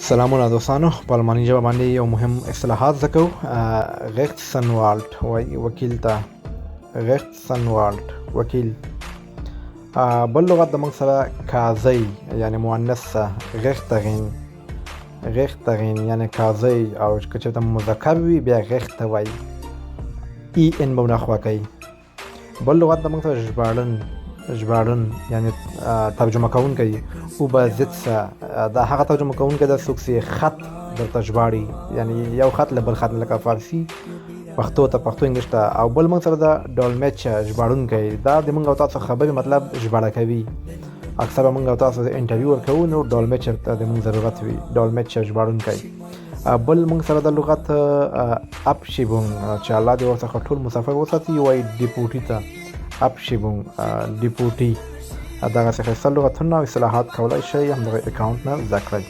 سلامونه دوستانو په الماني ژبه باندې یو مهم اصطلاحات زده کوو. غیختسنوالډ وایي وکیل ته غیختسنوالډ وکیل. بل لغت د موږ سره قاضی یعنی مؤنث غیختغین یعنی قاضی، او که چېرته مذکر وي بیا غیخته وایي، ای ان به ونه خوا کوي. بل لغت د موږ سره ژباړن یعنی ترجمه کوونکی. اوبازیتسه دا هغه ترجمه کوونکی ده څوک چې خط درته ژباړي، یعنی یو خط له بل خط، لکه فارسي پښتو ته، پښتو انګلیش ته. او بل موږ سره ده ډولمیچ ژباړونکی، دا د موږ او تاسو خبرې مطلب ژباړه کوي. اکثره موږ او تاسو انټرویو ورکوو نو ډولمیچ ته د موږ ضرورت وي، ډولمیچ ژباړونکی. بل موږ سره د لغت ابشیبونګ چې الله دې ورڅخه ټول مسافر وساتي، وایي ډیپوټي ته ابشیبونګ ډیپوټي. دغسې ښایسته لغتونه او اصطلاحات کولی شئ همدغه اکاونټ نه زده کړئ.